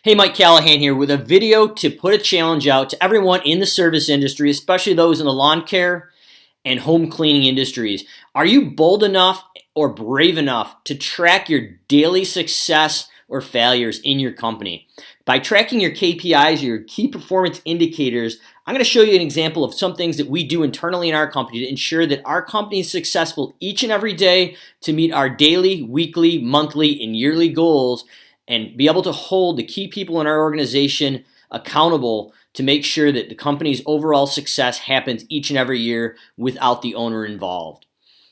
Hey, Mike Callahan here with a video to put a challenge out to everyone in the service industry, especially those in the lawn care and home cleaning industries. Are you bold enough or brave enough to track your daily success or failures in your company? By tracking your KPIs, your key performance indicators, I'm going to show you an example of some things that we do internally in our company to ensure that our company is successful each and every day to meet our daily, weekly, monthly, and yearly goals, and be able to hold the key people in our organization accountable to make sure that the company's overall success happens each and every year without the owner involved.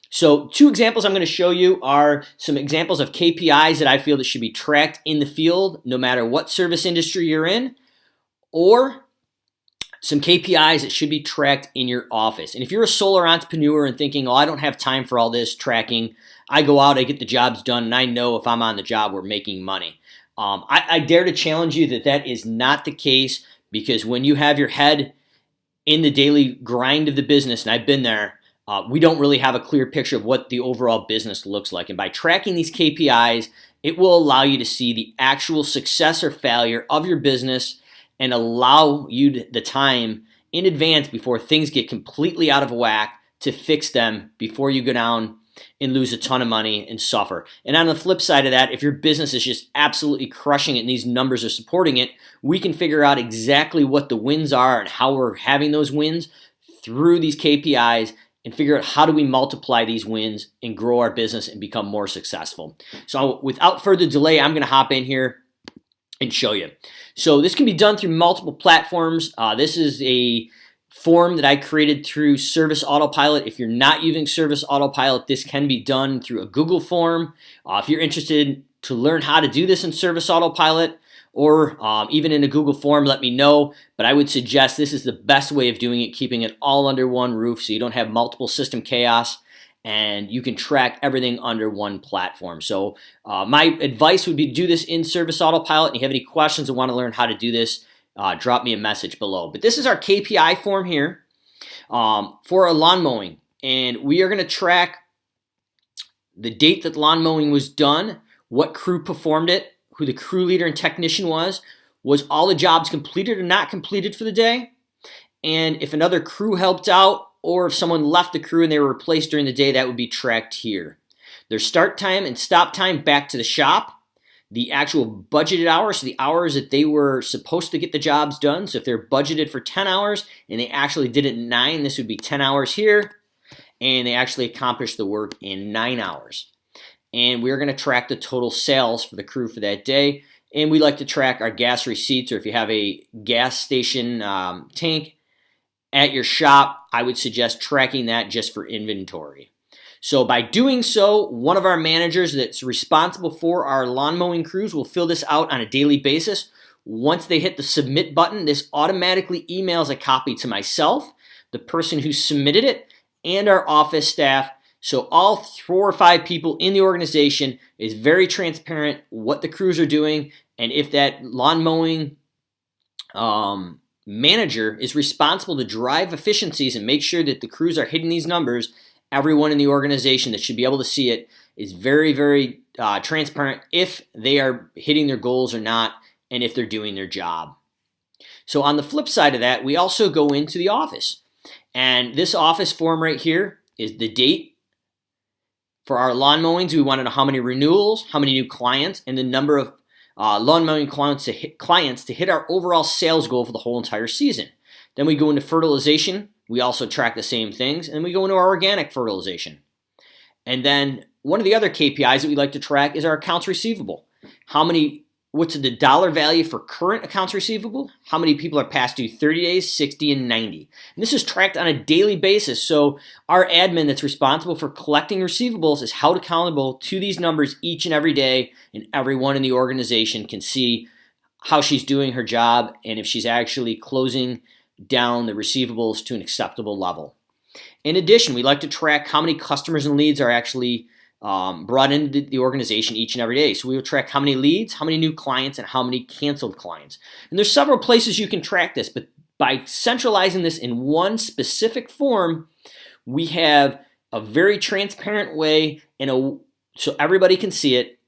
So two examples I'm going to show you are some examples of KPIs that I feel that should be tracked in the field no matter what service industry you're in, or some KPIs that should be tracked in your office. And if you're a solar entrepreneur and thinking, oh, I don't have time for all this tracking, I go out, I get the jobs done, and I know if I'm on the job, we're making money. I dare to challenge you that that is not the case, because when you have your head in the daily grind of the business, and I've been there, we don't really have a clear picture of what the overall business looks like. And by tracking these KPIs, it will allow you to see the actual success or failure of your business and allow you the time in advance before things get completely out of whack to fix them before you go down and lose a ton of money and suffer. And on the flip side of that, if your business is just absolutely crushing it and these numbers are supporting it, we can figure out exactly what the wins are and how we're having those wins through these KPIs and figure out how do we multiply these wins and grow our business and become more successful. So without further delay, I'm going to hop in here and show you. So this can be done through multiple platforms. This is a form that I created through Service Autopilot. If you're not using Service Autopilot, this can be done through a Google form. If you're interested to learn how to do this in Service Autopilot or even in a Google form, let me know. But I would suggest this is the best way of doing it, keeping it all under one roof so you don't have multiple system chaos and you can track everything under one platform. So my advice would be to do this in Service Autopilot. And if you have any questions and want to learn how to do this, drop me a message below. But this is our KPI form here for our lawn mowing. And we are going to track the date that lawn mowing was done, what crew performed it, who the crew leader and technician was all the jobs completed or not completed for the day, and if another crew helped out or if someone left the crew and they were replaced during the day, that would be tracked here. Their start time and stop time back to the shop, the actual budgeted hours, so the hours that they were supposed to get the jobs done. So if they're budgeted for 10 hours and they actually did it in 9, this would be 10 hours here, and they actually accomplished the work in 9 hours. And we're going to track the total sales for the crew for that day. And we like to track our gas receipts, or if you have a gas station tank at your shop, I would suggest tracking that just for inventory. So by doing so, one of our managers that's responsible for our lawn mowing crews will fill this out on a daily basis. Once they hit the submit button, this automatically emails a copy to myself, the person who submitted it, and our office staff. So all 4 or 5 people in the organization is very transparent what the crews are doing, and if that lawn mowing manager is responsible to drive efficiencies and make sure that the crews are hitting these numbers, everyone in the organization that should be able to see it is very, very transparent if they are hitting their goals or not, and if they're doing their job. So on the flip side of that, we also go into the office, and this office form right here is the date. For our lawn mowings, we want to know how many renewals, how many new clients, and the number of lawn mowing clients to hit our overall sales goal for the whole entire season. Then we go into fertilization. We also track the same things, and we go into our organic fertilization. And then one of the other KPIs that we like to track is our accounts receivable. What's the dollar value for current accounts receivable? How many people are past due 30 days, 60, and 90? And this is tracked on a daily basis. So our admin that's responsible for collecting receivables is held accountable to these numbers each and every day, and everyone in the organization can see how she's doing her job and if she's actually closing down the receivables to an acceptable level. In addition, we like to track how many customers and leads are actually brought into the organization each and every day. So we will track how many leads, how many new clients, and how many canceled clients. And there's several places you can track this, but by centralizing this in one specific form, we have a very transparent way so everybody can see it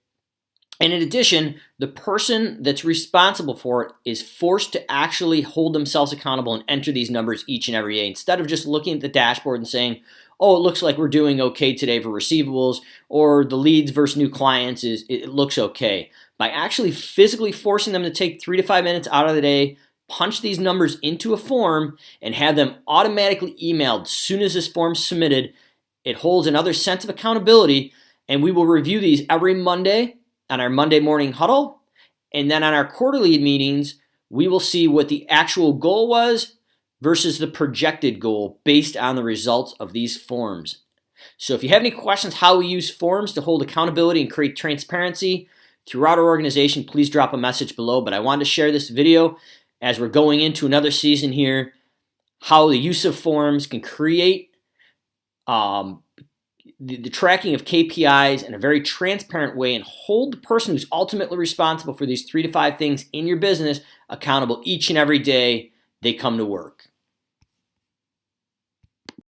And in addition, the person that's responsible for it is forced to actually hold themselves accountable and enter these numbers each and every day instead of just looking at the dashboard and saying, oh, it looks like we're doing okay today for receivables, or the leads versus new clients it looks okay. By actually physically forcing them to take 3 to 5 minutes out of the day, punch these numbers into a form, and have them automatically emailed as soon as this form's submitted, it holds another sense of accountability, and we will review these every Monday on our Monday morning huddle, and then on our quarterly meetings, we will see what the actual goal was versus the projected goal based on the results of these forms. So if you have any questions how we use forms to hold accountability and create transparency throughout our organization, please drop a message below. But I wanted to share this video as we're going into another season here, how the use of forms can create the tracking of KPIs in a very transparent way and hold the person who's ultimately responsible for these 3 to 5 things in your business accountable each and every day they come to work.